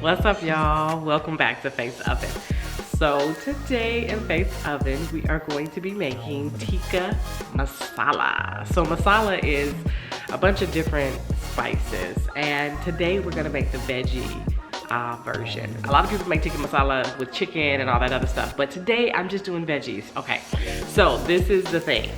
What's up, y'all? Welcome back to Faith's Oven. So today in Faith's Oven, we are going to be making Tikka Masala. So masala is a bunch of different spices, and today we're gonna make the veggie version. A lot of people make tikka masala with chicken and all that other stuff, but today I'm just doing veggies. Okay, so this is the thing.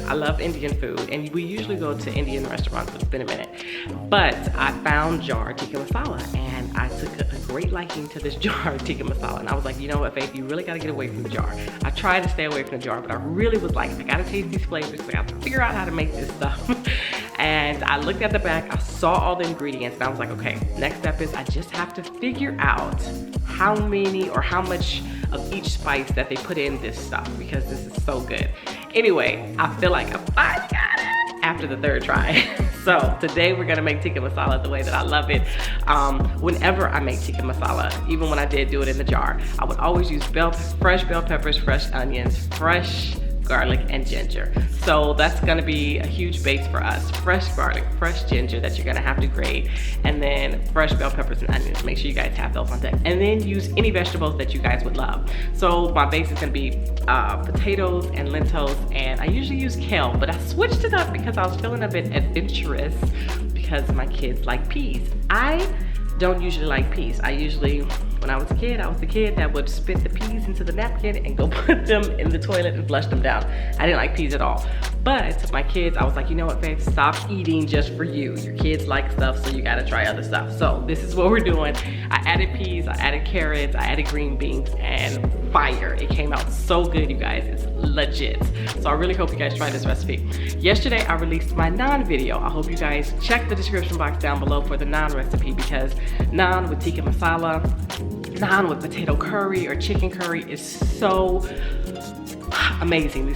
I love Indian food, and we usually go to Indian restaurants. It's been a minute, but I found jar tikka masala, and I took a great liking to this jar of tikka masala, and I was like, you know what, Faith, you really got to get away from the jar. I tried to stay away from the jar, but I really was like, I got to taste these flavors. I got to figure out how to make this stuff. And I looked at the back, I saw all the ingredients, and I was like, okay, next step is I just have to figure out how many or how much of each spice that they put in this stuff, because this is so good. Anyway, I feel like I finally got it after the third try. So today we're gonna make tikka masala the way that I love it. Whenever I make tikka masala, even when I did do it in the jar, I would always use fresh bell peppers, fresh onions, fresh garlic, and ginger. So that's gonna be a huge base for us. Fresh garlic, fresh ginger that you're gonna have to grate, and then fresh bell peppers and onions. Make sure you guys have those on deck. And then use any vegetables that you guys would love. So my base is gonna be potatoes and lentils, and I usually use kale, but I switched it up because I was feeling a bit adventurous because my kids like peas. I don't usually like peas. When I was a kid, the kid that would spit the peas into the napkin and go put them in the toilet and flush them down. I didn't like peas at all. But my kids, I was like, you know what, Faith, stop eating just for you. Your kids like stuff, so you gotta try other stuff. So this is what we're doing. I added peas, I added carrots, I added green beans, and fire. It came out so good, you guys. It's legit. So I really hope you guys try this recipe. Yesterday, I released my naan video. I hope you guys check the description box down below for the naan recipe, because naan with tikka masala, naan with potato curry or chicken curry is so amazing.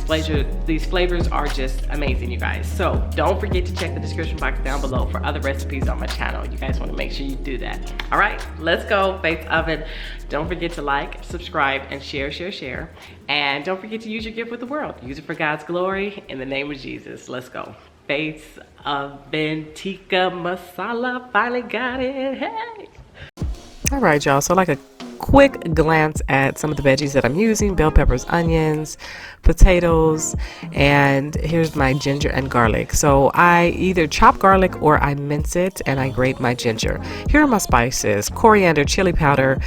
These flavors are just amazing, you guys. So don't forget to check the description box down below for other recipes on my channel. You guys want to make sure you do that. All right, let's go. Faith's Oven. Don't forget to like, subscribe, and share. And don't forget to use your gift with the world. Use it for God's glory in the name of Jesus. Let's go. Faith's Oven Tikka Masala. Finally got it. Hey. All right, y'all. So like a quick glance at some of the veggies that I'm using: bell peppers, onions, potatoes, and here's my ginger and garlic. So I either chop garlic or I mince it and I grate my ginger. Here are my spices: coriander, chili powder,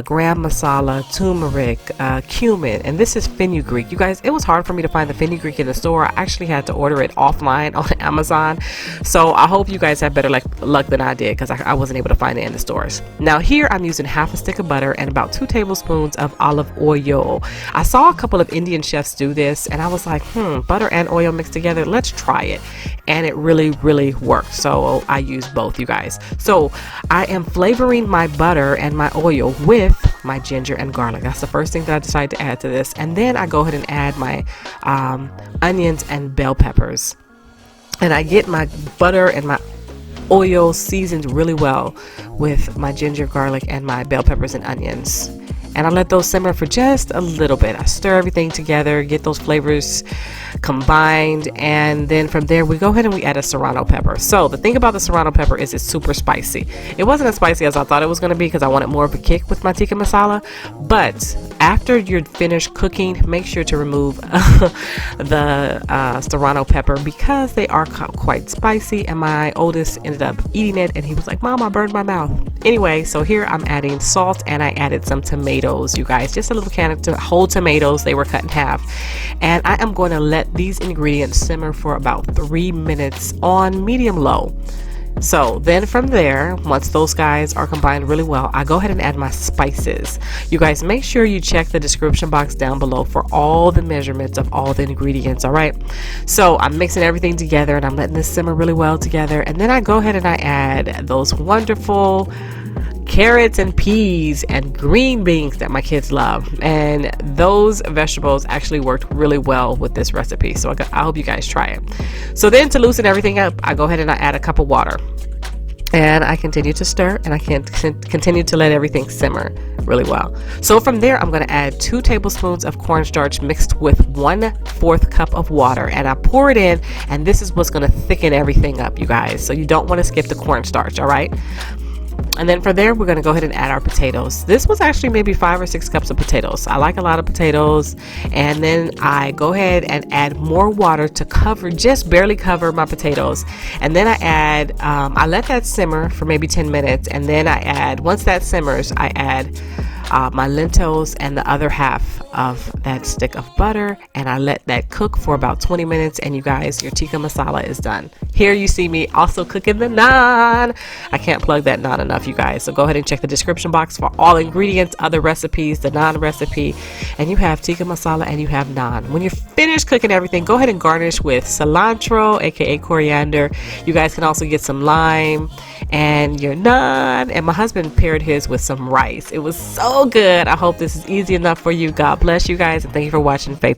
gram masala, turmeric, cumin, and this is fenugreek. You guys, it was hard for me to find the fenugreek in the store. I actually had to order it offline on Amazon. So I hope you guys have better luck than I did, because I wasn't able to find it in the stores. Now here I'm using half a stick of butter and about 2 tablespoons of olive oil. I saw a couple of Indian chefs do this, and I was like, butter and oil mixed together, let's try it. And it really worked. So I used both, you guys. So I am flavoring my butter and my oil with my ginger and garlic. That's the first thing that I decided to add to this. And then I go ahead and add my onions and bell peppers. And I get my butter and my oil seasoned really well with my ginger, garlic, and my bell peppers and onions. And I let those simmer for just a little bit. I stir everything together, get those flavors combined, and then from there we go ahead and we add a serrano pepper. So the thing about the serrano pepper is it's super spicy. It wasn't as spicy as I thought it was going to be, because I wanted more of a kick with my tikka masala. But after you're finished cooking, make sure to remove the serrano pepper, because they are quite spicy, and my oldest ended up eating it and he was like, Mom, I burned my mouth. Anyway, so here I'm adding salt, and I added some tomatoes, you guys, just a little can of whole tomatoes. They were cut in half, and I am going to let these ingredients simmer for about 3 minutes on medium low. So then from there, once those guys are combined really well, I go ahead and add my spices. You guys, make sure you check the description box down below for all the measurements of all the ingredients. All right, so I'm mixing everything together and I'm letting this simmer really well together, and then I go ahead and I add those wonderful carrots and peas and green beans that my kids love, and those vegetables actually worked really well with this recipe. So I hope you guys try it. So then, to loosen everything up, I go ahead and I add a cup of water, and I continue to stir, and I can continue to let everything simmer really well. So from there, I'm going to add 2 tablespoons of cornstarch mixed with 1/4 cup of water, and I pour it in, and this is what's going to thicken everything up, you guys. So you don't want to skip the cornstarch, all right? And then for there, we're going to go ahead and add our potatoes. This was actually maybe 5 or 6 cups of potatoes. I like a lot of potatoes. And then I go ahead and add more water to cover, just barely cover my potatoes. And then I let that simmer for maybe 10 minutes. And then once that simmers, I add my lentils and the other half of that stick of butter, and I let that cook for about 20 minutes, and you guys, your tikka masala is done. Here you see me also cooking the naan. I can't plug that naan enough, you guys, so go ahead and check the description box for all ingredients, other recipes, the naan recipe, and you have tikka masala and you have naan. When you're finished cooking everything, go ahead and garnish with cilantro, aka coriander. You guys can also get some lime and your naan, and my husband paired his with some rice. It was so good. I hope this is easy enough for you. God bless you guys, and thank you for watching Faith.